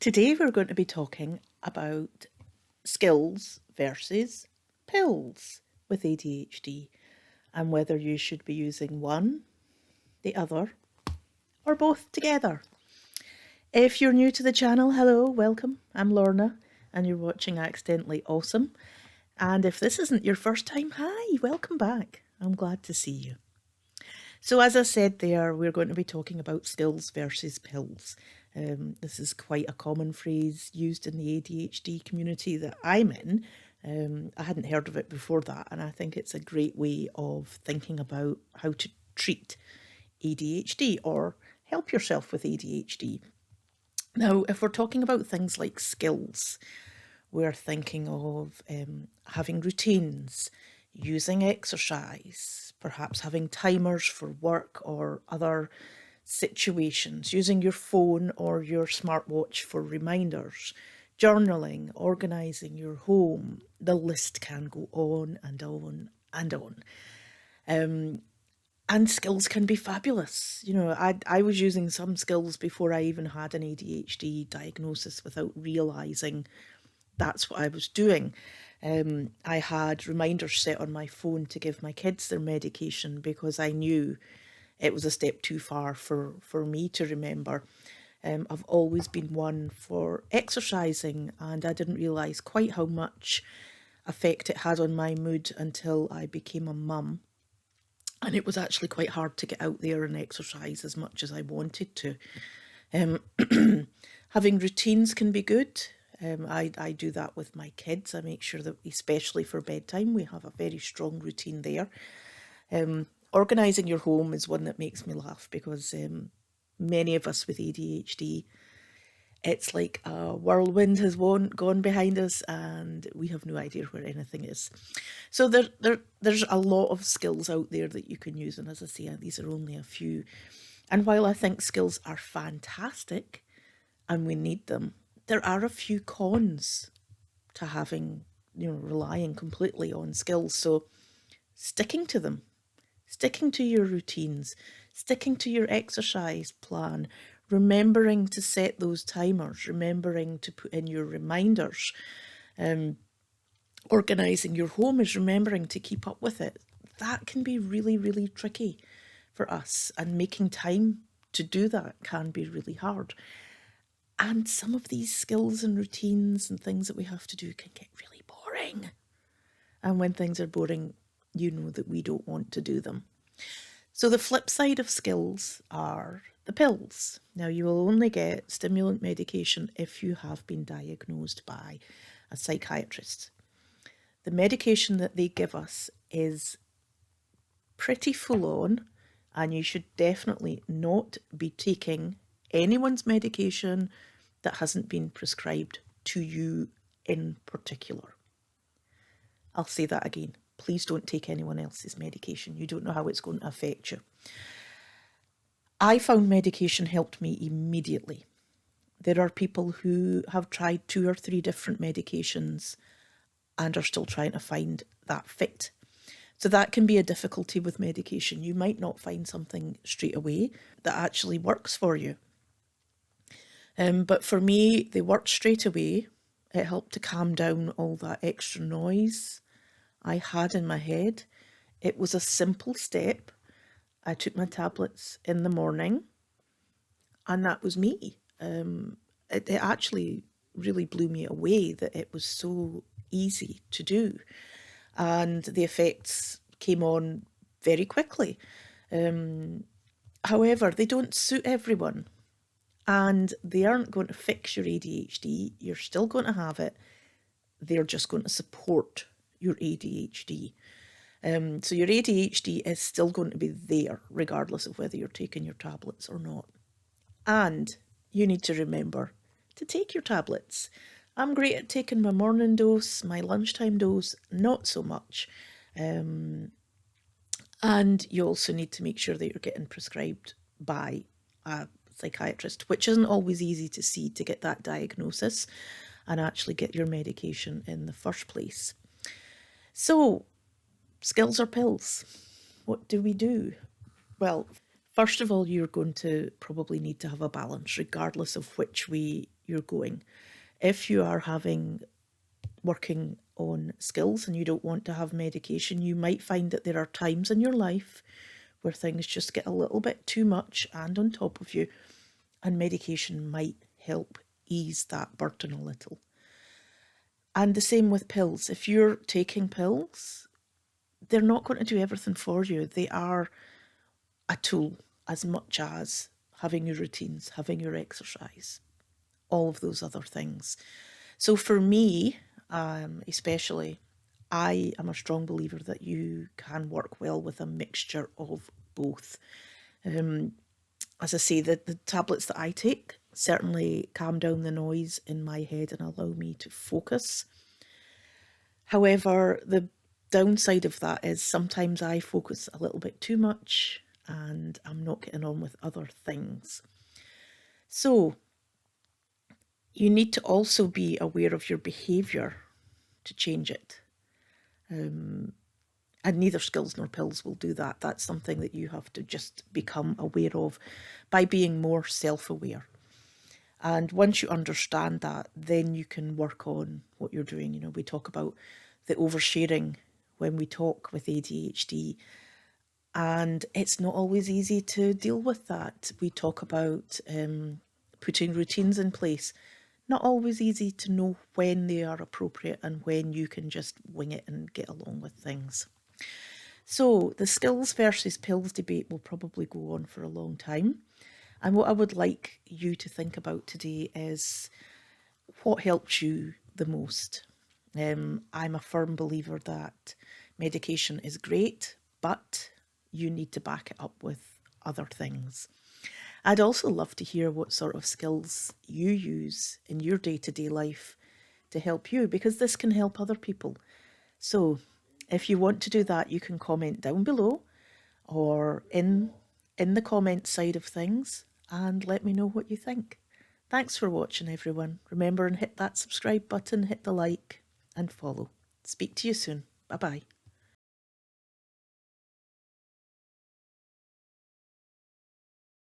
Today we're going to be talking about skills versus pills with ADHD and whether you should be using one, the other, or both together. If you're new to the channel, hello, welcome. I'm Lorna and you're watching Accidentally Awesome. And if this isn't your first time, hi, welcome back. I'm glad to see you. So as I said there, we're going to be talking about skills versus pills. This is quite a common phrase used in the ADHD community that I'm in. I hadn't heard of it before that, and I think it's a great way of thinking about how to treat ADHD or help yourself with ADHD. Now, if we're talking about things like skills, we're thinking of having routines, using exercise, perhaps having timers for work or other situations, using your phone or your smartwatch for reminders, journaling, organising your home. The list can go on and on and on. And skills can be fabulous. You know, I was using some skills before I even had an ADHD diagnosis without realising that's what I was doing. I had reminders set on my phone to give my kids their medication because I knew it was a step too far for me to remember. I've always been one for exercising, and I didn't realise quite how much effect it had on my mood until I became a mum. And it was actually quite hard to get out there and exercise as much as I wanted to. Having routines can be good. I do that with my kids. I make sure that, especially for bedtime, we have a very strong routine there. Organising your home is one that makes me laugh because many of us with ADHD, it's like a whirlwind has gone behind us and we have no idea where anything is. So there's a lot of skills out there that you can use, and as I say, these are only a few. And while I think skills are fantastic and we need them, there are a few cons to having, relying completely on skills. So sticking to them, sticking to your routines, sticking to your exercise plan, remembering to set those timers, remembering to put in your reminders, organising your home is remembering to keep up with it. That can be really, really tricky for us, and making time to do that can be really hard. And some of these skills and routines and things that we have to do can get really boring. And when things are boring, you know that we don't want to do them. So the flip side of skills are the pills. Now, you will only get stimulant medication if you have been diagnosed by a psychiatrist. The medication that they give us is pretty full on, and you should definitely not be taking anyone's medication that hasn't been prescribed to you in particular. I'll say that again. Please don't take anyone else's medication. You don't know how it's going to affect you. I found medication helped me immediately. There are people who have tried 2 or 3 different medications and are still trying to find that fit. So that can be a difficulty with medication. You might not find something straight away that actually works for you. But for me, they worked straight away. It helped to calm down all that extra noise I had in my head. It was a simple step. I took my tablets in the morning, and that was me. It actually really blew me away that it was so easy to do, and the effects came on very quickly. However, they don't suit everyone, and they aren't going to fix your ADHD. You're still going to have it. They're just going to support your ADHD. So your ADHD is still going to be there regardless of whether you're taking your tablets or not. And you need to remember to take your tablets. I'm great at taking my morning dose, my lunchtime dose, not so much. And you also need to make sure that you're getting prescribed by a psychiatrist, which isn't always easy to see, to get that diagnosis and actually get your medication in the first place. So, skills or pills? What do we do? Well, first of all, you're going to probably need to have a balance, regardless of which way you're going. If you are working on skills and you don't want to have medication, you might find that there are times in your life where things just get a little bit too much and on top of you, and medication might help ease that burden a little. And the same with pills. If you're taking pills, they're not going to do everything for you. They are a tool as much as having your routines, having your exercise, all of those other things. So for me, especially, I am a strong believer that you can work well with a mixture of both. As I say, the tablets that I take certainly calm down the noise in my head and allow me to focus. However, the downside of that is sometimes I focus a little bit too much and I'm not getting on with other things. So you need to also be aware of your behaviour to change it. And neither skills nor pills will do that. That's something that you have to just become aware of by being more self-aware. And once you understand that, then you can work on what you're doing. You know, we talk about the oversharing when we talk with ADHD, and it's not always easy to deal with that. We talk about putting routines in place. Not always easy to know when they are appropriate and when you can just wing it and get along with things. So the skills versus pills debate will probably go on for a long time. And what I would like you to think about today is what helps you the most. I'm a firm believer that medication is great, but you need to back it up with other things. I'd also love to hear what sort of skills you use in your day-to-day life to help you, because this can help other people. So if you want to do that, you can comment down below or in the comment side of things and let me know what you think. Thanks for watching, everyone. Remember and hit that subscribe button, hit the like and follow. Speak to you soon. Bye-bye.